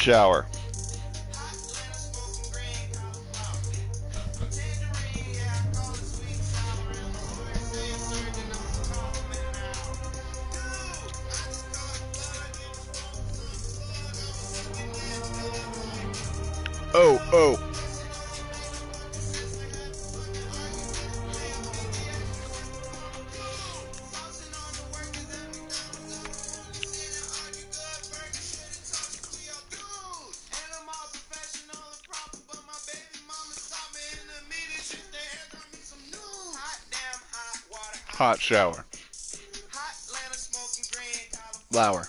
shower. Oh, oh. Hot shower. Flower.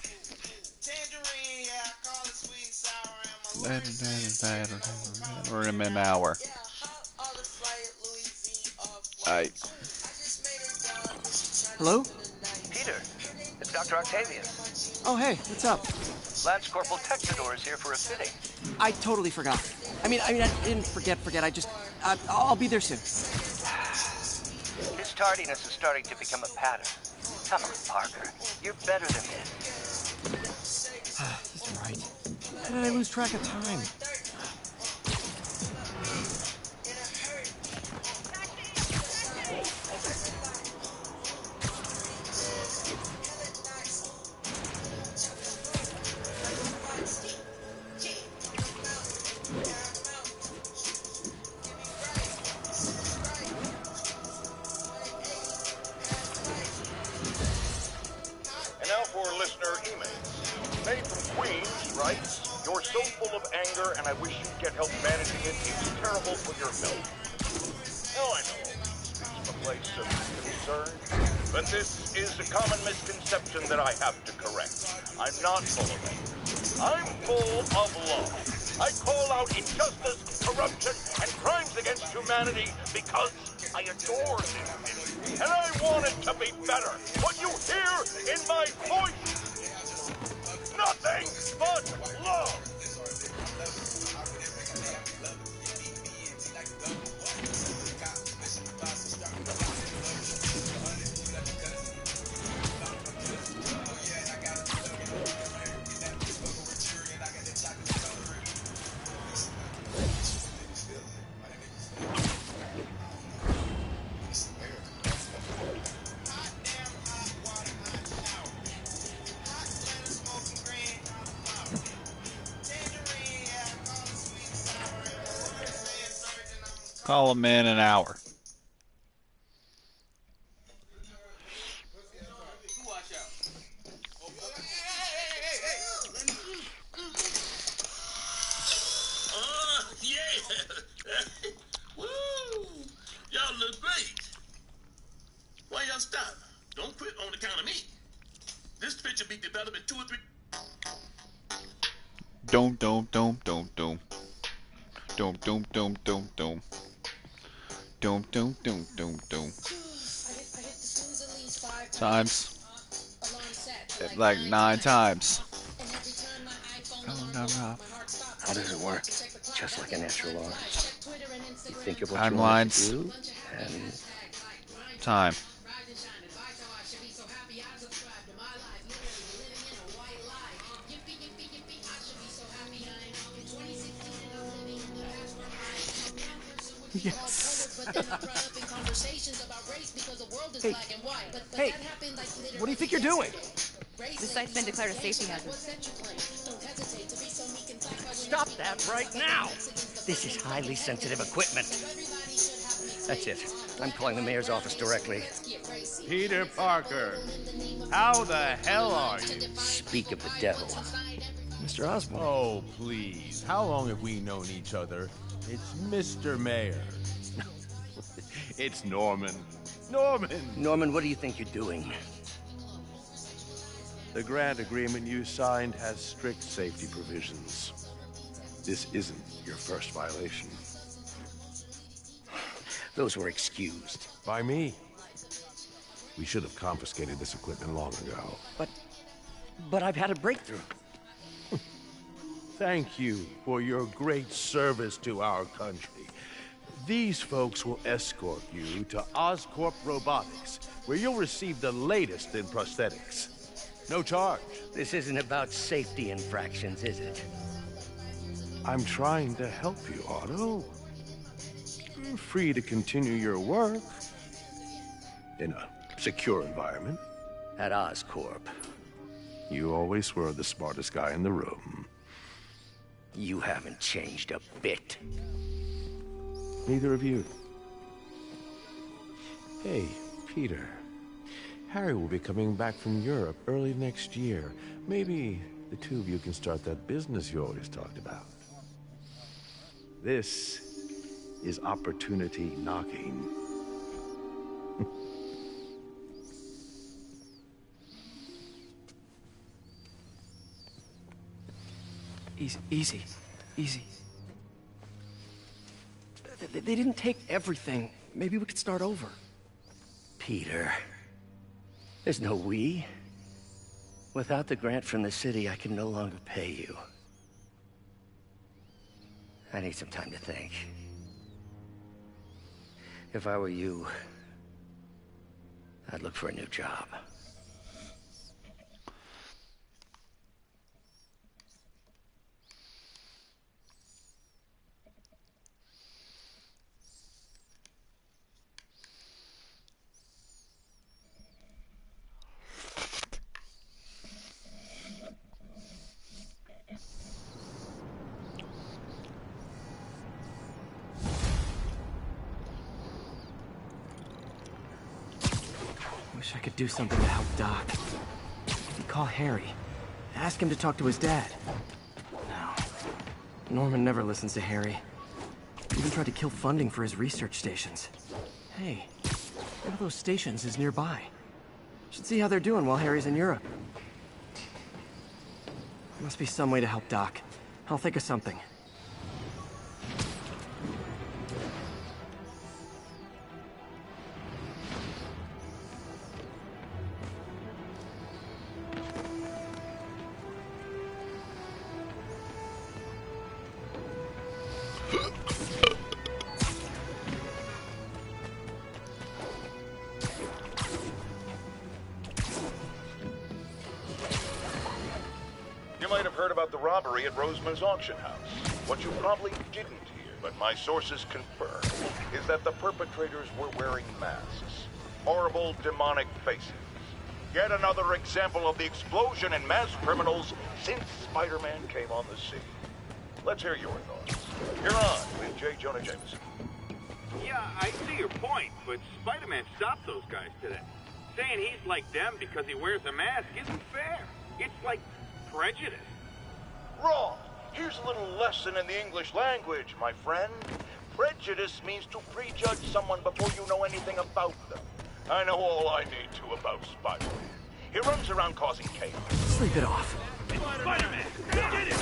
Or in an hour. Hello? Peter, it's Dr. Octavius. Oh, hey, what's up? Lance Corporal Texador is here for a fitting. I totally forgot. I mean, I didn't forget. I just, I'll be there soon. His tardiness is starting to become a pattern. Come on, Parker. You're better than this. He's right. How did I lose track of time? You're so full of anger, and I wish you'd get help managing it. It's terrible for your health. Oh, I know. It's a place of concern. But this is a common misconception that I have to correct. I'm not full of anger. I'm full of love. I call out injustice, corruption, and crimes against humanity because I adore this city. And I want it to be better. What you hear in my voice, nothing but love. Call him in an hour. Woo! Y'all look great. Why y'all stop? Don't quit on the count of me. This picture be developed in 2 or 3. Don't. Times. Like 9 times. How does it work? Just like a natural law. You think of what Timelines. you want to do, and Time. Yes. Hey, what do you think you're doing? This site's been declared a safety hazard. Stop that right now! This is highly sensitive equipment. That's it. I'm calling the mayor's office directly. Peter Parker, how the hell are you? Speak of the devil. Mr. Osborn. Oh, please. How long have we known each other? It's Mr. Mayor. It's Norman. Norman, what do you think you're doing? The grant agreement you signed has strict safety provisions. This isn't your first violation. Those were excused. By me. We should have confiscated this equipment long ago. But I've had a breakthrough. Thank you for your great service to our country. These folks will escort you to Oscorp Robotics, where you'll receive the latest in prosthetics. No charge. This isn't about safety infractions, is it? I'm trying to help you, Otto. You're free to continue your work in a secure environment. At Oscorp. You always were the smartest guy in the room. You haven't changed a bit. Neither of you. Hey, Peter. Harry will be coming back from Europe early next year. Maybe the two of you can start that business you always talked about. This is opportunity knocking. Easy. They didn't take everything. Maybe we could start over. Peter. There's no we. Without the grant from the city, I can no longer pay you. I need some time to think. If I were you, I'd look for a new job. Wish I could do something to help Doc. Maybe call Harry. Ask him to talk to his dad. No. Norman never listens to Harry. Even tried to kill funding for his research stations. Hey, one of those stations is nearby. Should see how they're doing while Harry's in Europe. Must be some way to help Doc. I'll think of something. You might have heard about the robbery at Roseman's auction house. What you probably didn't hear, but my sources confirm, is that the perpetrators were wearing masks. Horrible, demonic faces. Yet another example of the explosion in mass criminals since Spider-Man came on the scene. Let's hear your thoughts. You're on with J. Jonah Jameson. Yeah, I see your point, but Spider-Man stopped those guys today. Saying he's like them because he wears a mask isn't fair. It's like prejudice. Wrong. Here's a little lesson in the English language, my friend. Prejudice means to prejudge someone before you know anything about them. I know all I need to about Spider-Man. He runs around causing chaos. Sleep it off. It's Spider-Man! Get it!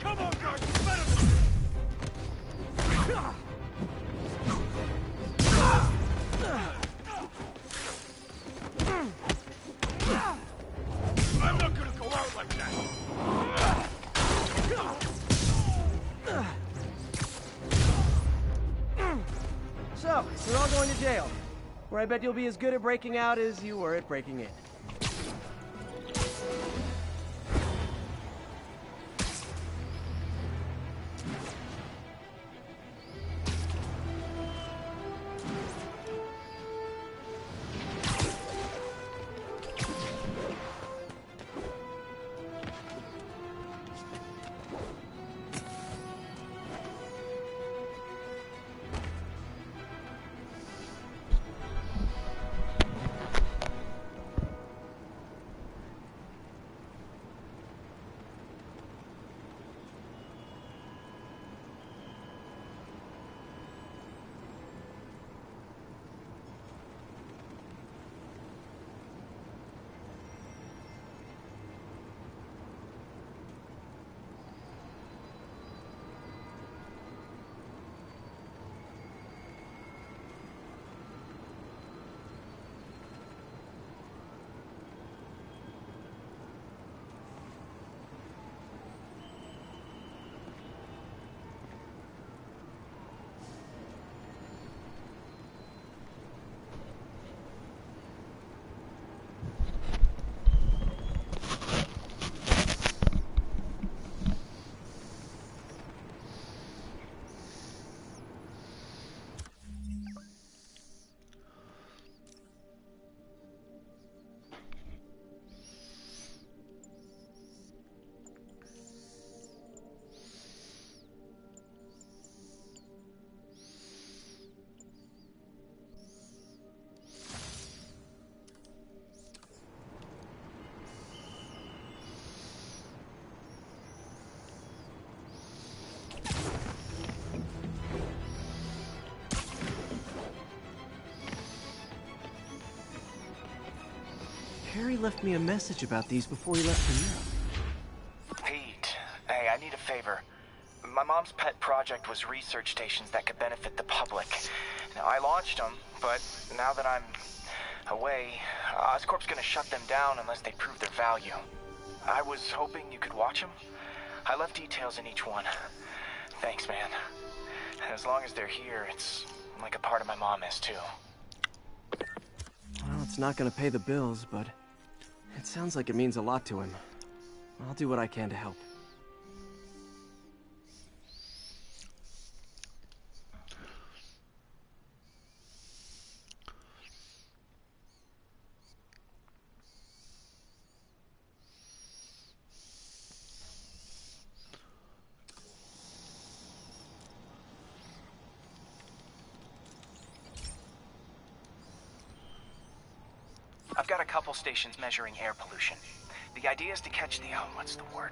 Come on, guys! I'm not gonna go out like that! So, you're all going to jail. Where I bet you'll be as good at breaking out as you were at breaking in. left me a message about these before he left for Europe. Pete, hey, I need a favor. My mom's pet project was research stations that could benefit the public. Now, I launched them, but now that I'm away, Oscorp's gonna shut them down unless they prove their value. I was hoping you could watch them. I left details in each one. Thanks, man. And as long as they're here, it's like a part of my mom is, too. Well, it's not gonna pay the bills, but it sounds like it means a lot to him. I'll do what I can to help. I've got a couple stations measuring air pollution. The idea is to catch the,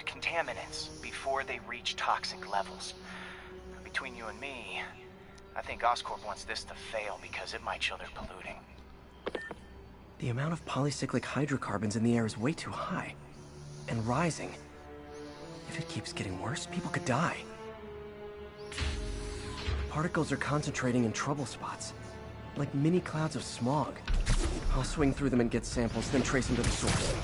contaminants before they reach toxic levels. Between you and me, I think Oscorp wants this to fail because it might show they're polluting. The amount of polycyclic hydrocarbons in the air is way too high. And rising. If it keeps getting worse, people could die. Particles are concentrating in trouble spots, like mini clouds of smog. I'll swing through them and get samples, then trace them to the source.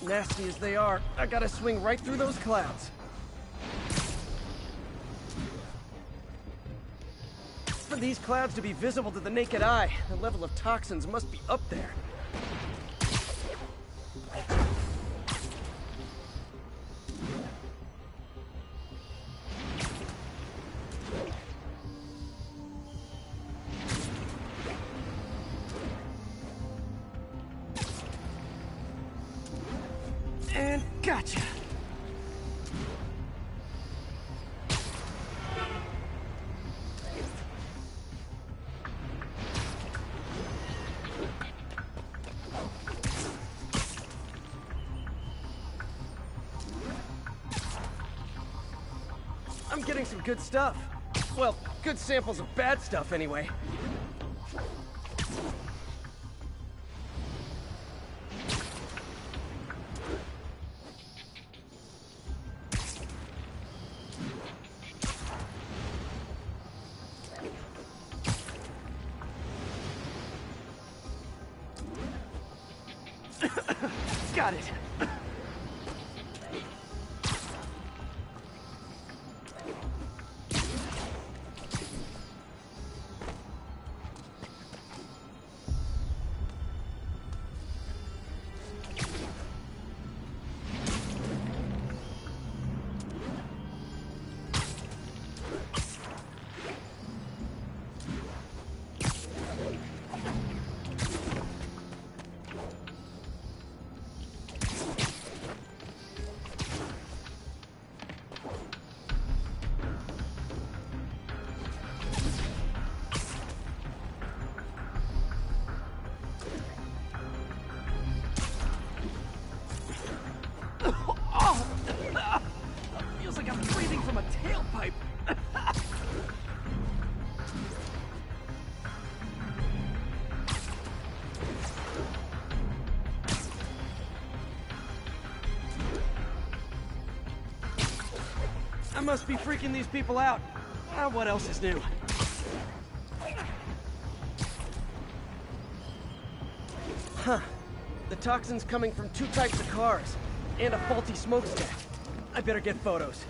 Nasty as they are, I gotta swing right through those clouds. For these clouds to be visible to the naked eye, the level of toxins must be up there. And gotcha! I'm getting some good stuff. Well, good samples of bad stuff anyway. Got it. Feels like I'm breathing from a tailpipe. I must be freaking these people out. What else is new? Huh. The toxin's coming from two types of cars, and a faulty smokestack. I better get photos.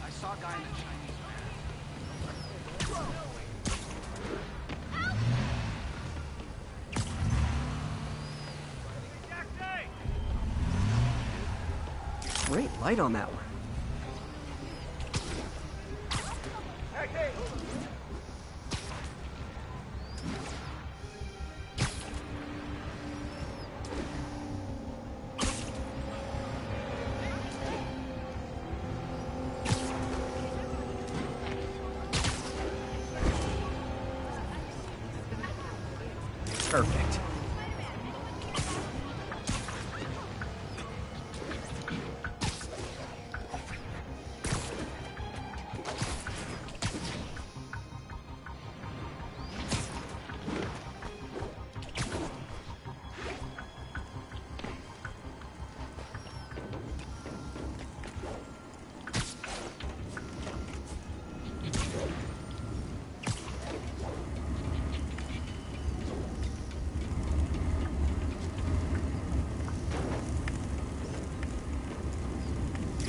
I saw a guy in the Chinese van. Great light on that one. Perfect.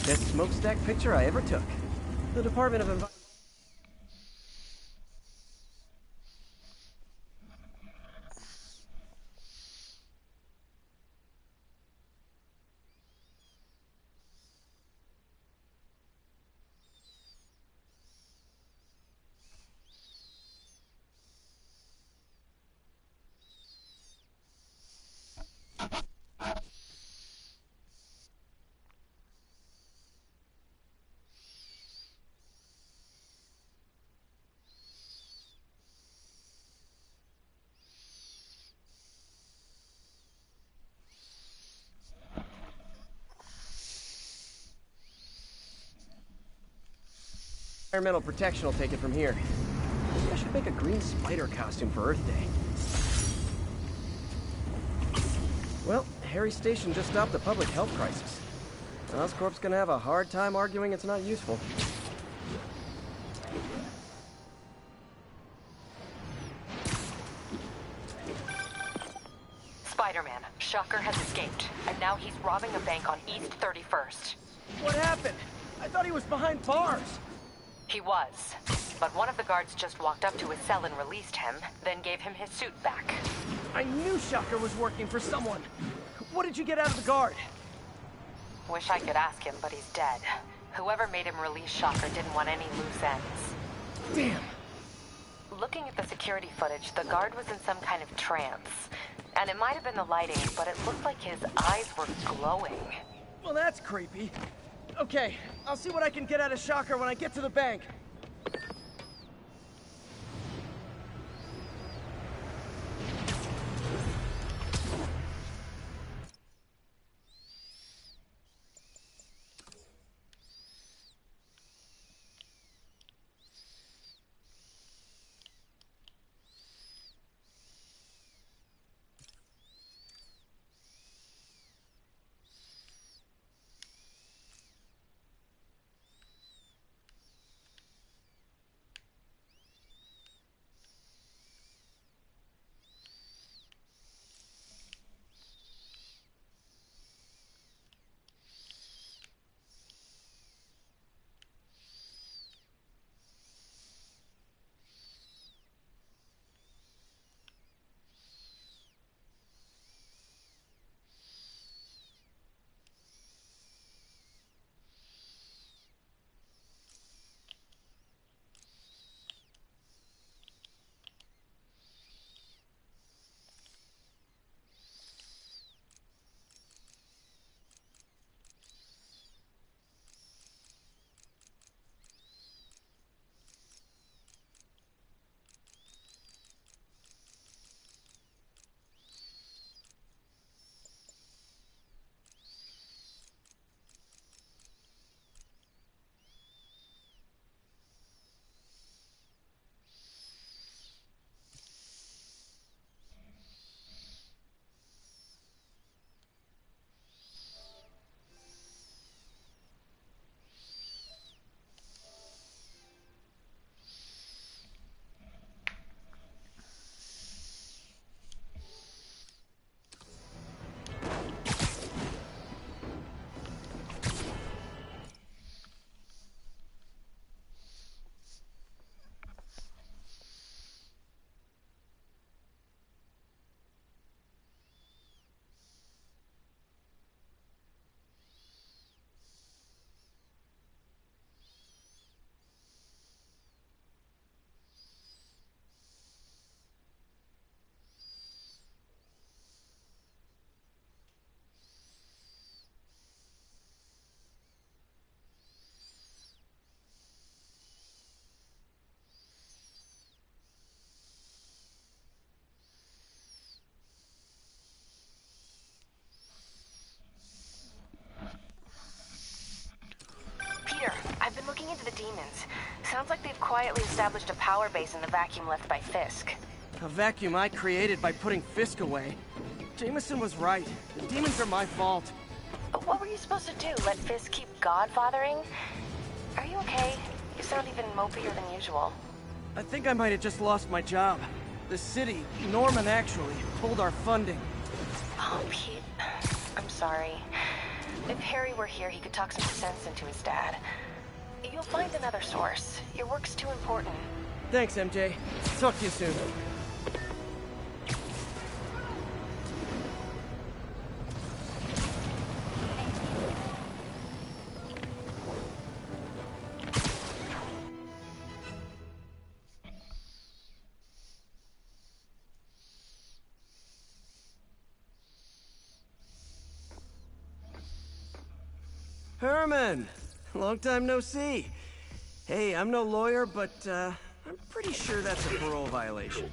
Best smokestack picture I ever took. The Department of Environment. Environmental protection will take it from here. Maybe I should make a green spider costume for Earth Day. Well, Harry's station just stopped the public health crisis. Oscorp's gonna have a hard time arguing it's not useful. Spider-Man, Shocker has escaped, and now he's robbing a bank on East 31st. What happened? I thought he was behind bars. He was, but one of the guards just walked up to his cell and released him, then gave him his suit back. I knew Shocker was working for someone. What did you get out of the guard? Wish I could ask him, but he's dead. Whoever made him release Shocker didn't want any loose ends. Damn. Looking at the security footage, the guard was in some kind of trance. And it might have been the lighting, but it looked like his eyes were glowing. Well, that's creepy. Okay, I'll see what I can get out of Shocker when I get to the bank. quietly established a power base in the vacuum left by Fisk. A vacuum I created by putting Fisk away. Jameson was right. The demons are my fault. But what were you supposed to do? Let Fisk keep godfathering? Are you okay? You sound even mopier than usual. I think I might have just lost my job. The city, Norman actually, pulled our funding. Oh, Pete. I'm sorry. If Harry were here, he could talk some sense into his dad. You'll find another source. Your work's too important. Thanks, MJ. Talk to you soon. Herman! Long time no see. Hey, I'm no lawyer, but, I'm pretty sure that's a parole violation.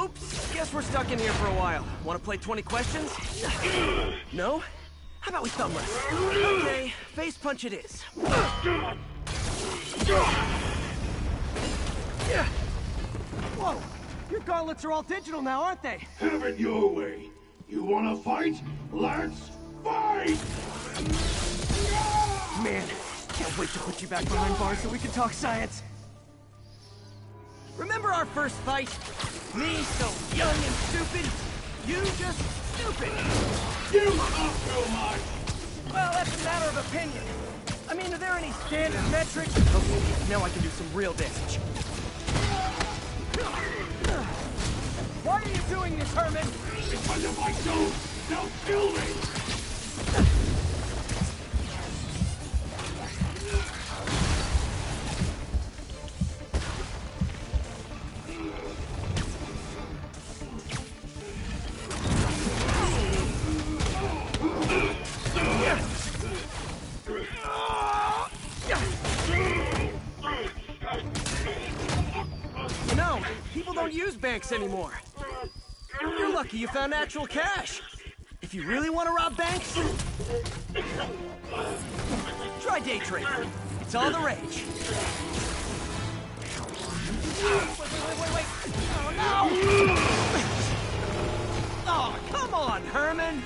Oops, guess we're stuck in here for a while. Want to play 20 questions? No? How about we thumb wrestle? Okay, face punch it is. Whoa! Your gauntlets are all digital now, aren't they? Have it your way. You wanna fight? Let's fight! Man, can't wait to put you back behind bars so we can talk science. Remember our first fight? Me so young and stupid, you just stupid. You talk too much! Well, that's a matter of opinion. I mean, are there any standard metrics? Okay, now I can do some real damage. Why are you doing this, Herman? Because if I don't, they'll kill me! You know, people don't use banks anymore. You're lucky you found actual cash. If you really want to rob banks, try day trading. It's all the rage. Wait. Oh, no! Oh, come on, Herman!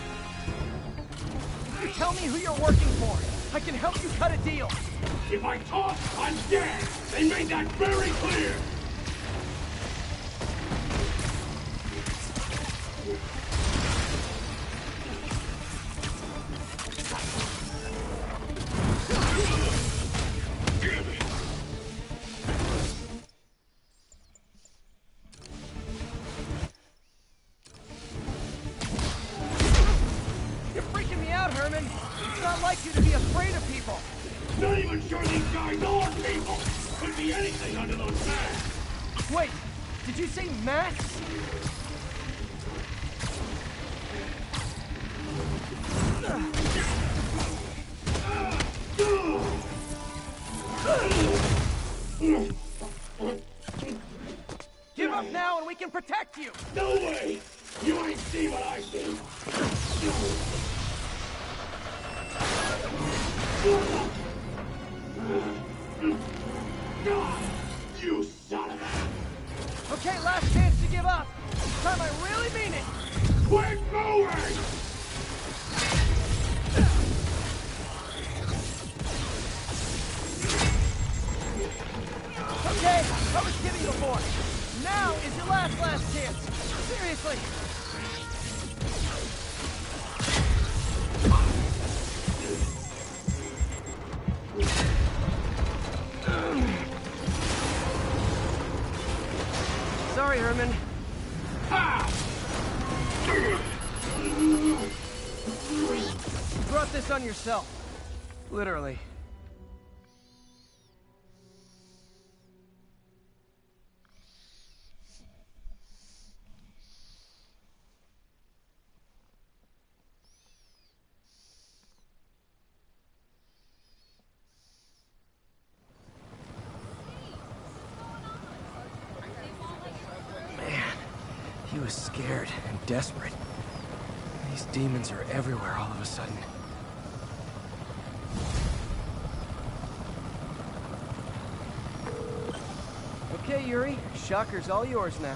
You tell me who you're working for. I can help you cut a deal. If I talk, I'm dead! They made that very clear! You're freaking me out, Herman. It's not like you to be afraid of people. Not even sure these guys are people! Could be anything under those masks! Wait, did you say masks? Give up now and we can protect you! No way! You ain't see what I see! You son of a... Okay, last chance to give up. This time I really mean it. Quit moving! Okay, I was kidding before. Now is your last chance. Seriously. Sorry, Herman. You brought this on yourself. Literally. He was scared and desperate. He These demons are everywhere all of a sudden. Okay, Yuri. Shocker's all yours now.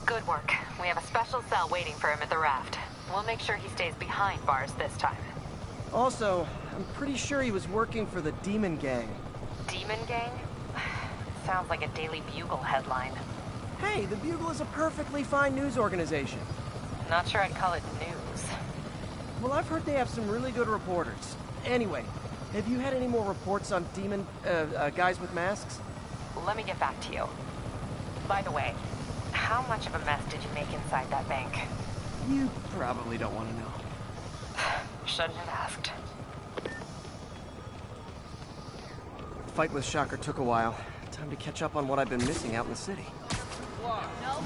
Good work. We have a special cell waiting for him at the raft. We'll make sure he stays behind bars this time. Also, I'm pretty sure he was working for the Demon Gang. Demon Gang? Sounds like a Daily Bugle headline. Hey, the Bugle is a perfectly fine news organization. Not sure I'd call it news. Well, I've heard they have some really good reporters. Anyway, have you had any more reports on demon, guys with masks? Let me get back to you. By the way, how much of a mess did you make inside that bank? You probably don't want to know. Shouldn't have asked. The fight with Shocker took a while. Time to catch up on what I've been missing out in the city. No.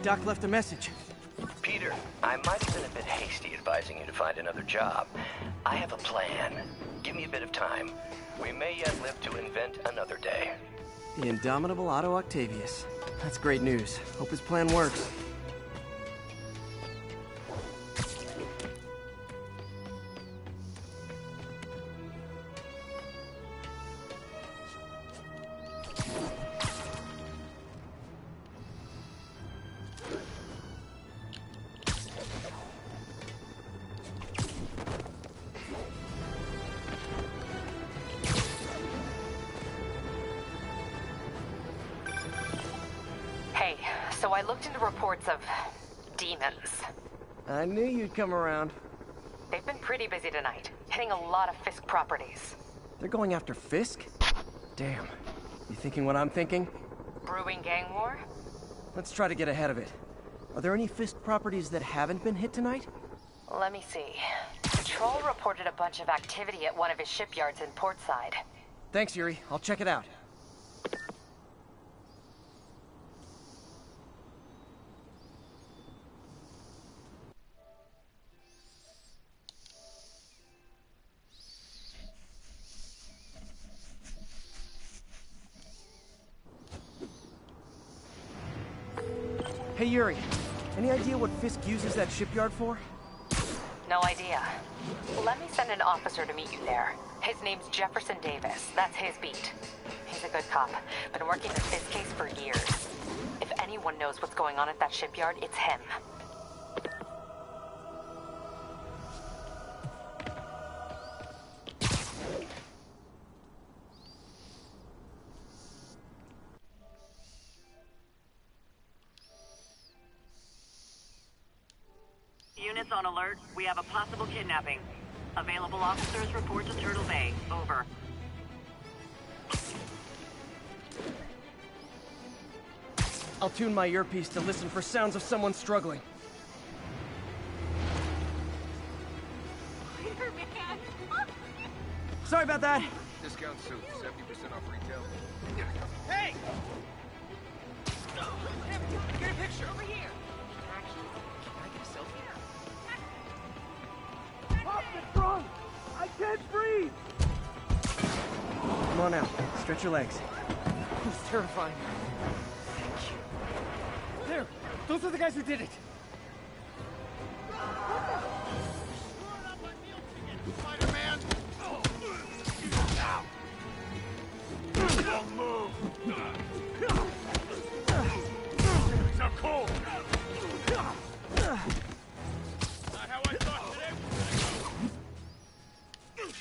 Doc left a message. Peter, I might have been a bit hasty advising you to find another job. I have a plan. Give me a bit of time. We may yet live to invent another day. The indomitable Otto Octavius. That's great news. Hope his plan works. Hey, so I looked into reports of demons. I knew you'd come around. They've been pretty busy tonight, hitting a lot of Fisk properties. They're going after Fisk? Damn. You thinking what I'm thinking? Brewing gang war? Let's try to get ahead of it. Are there any Fisk properties that haven't been hit tonight? Let me see. Patrol reported a bunch of activity at one of his shipyards in Portside. Thanks, Yuri. I'll check it out. Hey, Yuri. Any idea what Fisk uses that shipyard for? No idea. Let me send an officer to meet you there. His name's Jefferson Davis. That's his beat. He's a good cop. Been working the Fisk case for years. If anyone knows what's going on at that shipyard, it's him. Units on alert. We have a possible kidnapping. Available officers report to Turtle Bay. Over. I'll tune my earpiece to listen for sounds of someone struggling. Sorry about that. Discount suit, 70% off retail. Hey! Get a picture. Over here. Can I get a selfie? Pop the trunk! I can't breathe! Come on out. Stretch your legs. It's terrifying. Thank you. There! Those are the guys who did it! Spider-Man! Don't move! So cold! Not how I thought today was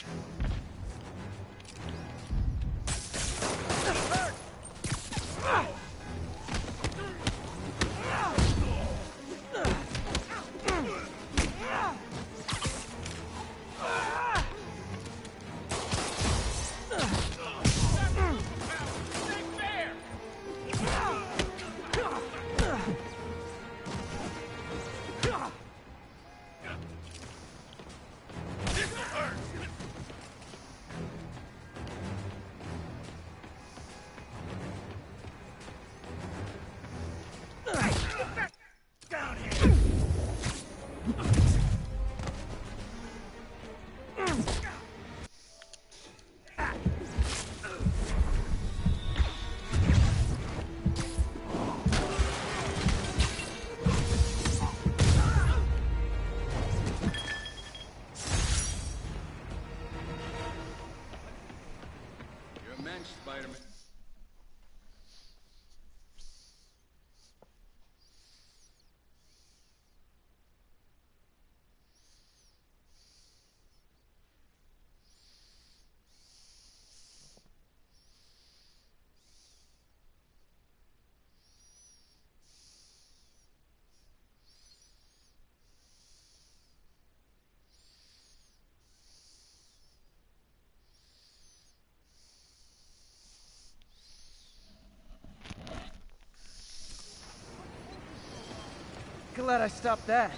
Glad I stopped that.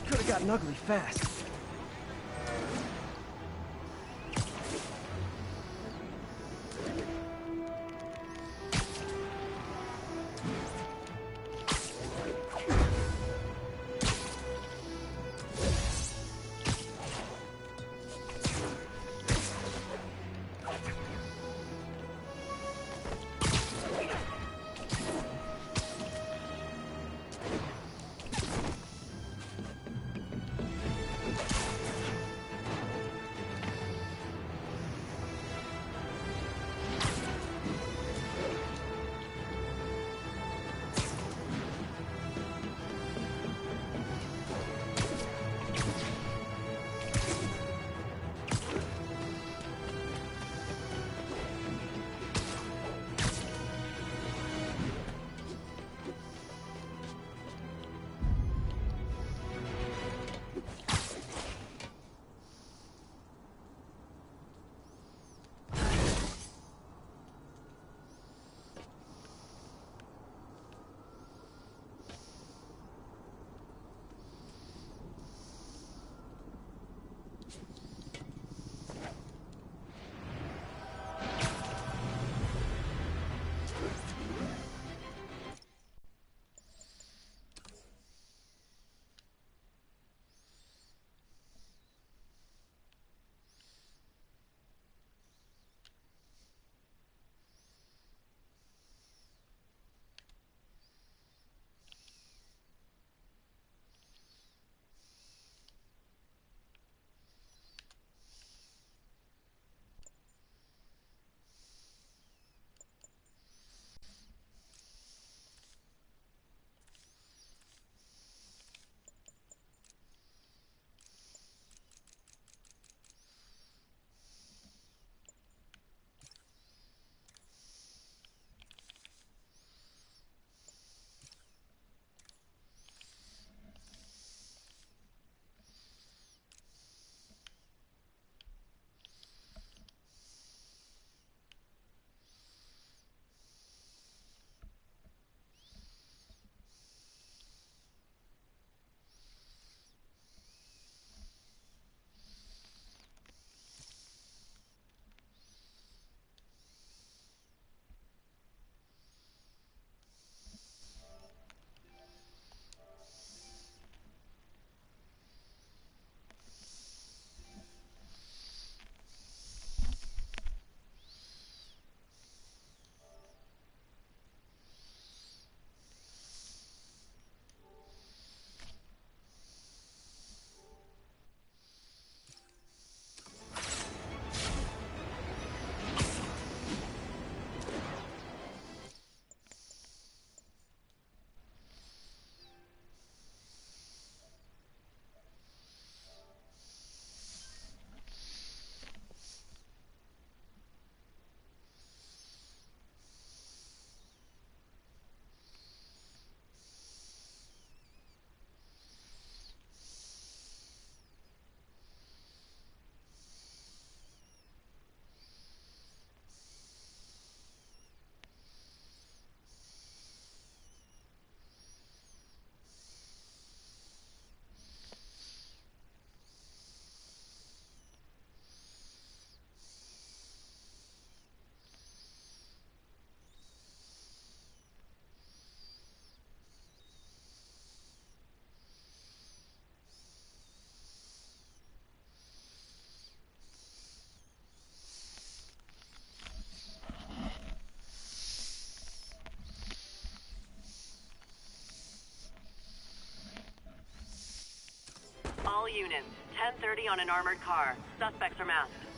Could have gotten ugly fast. All units, 10:30 on an armored car. Suspects are masked.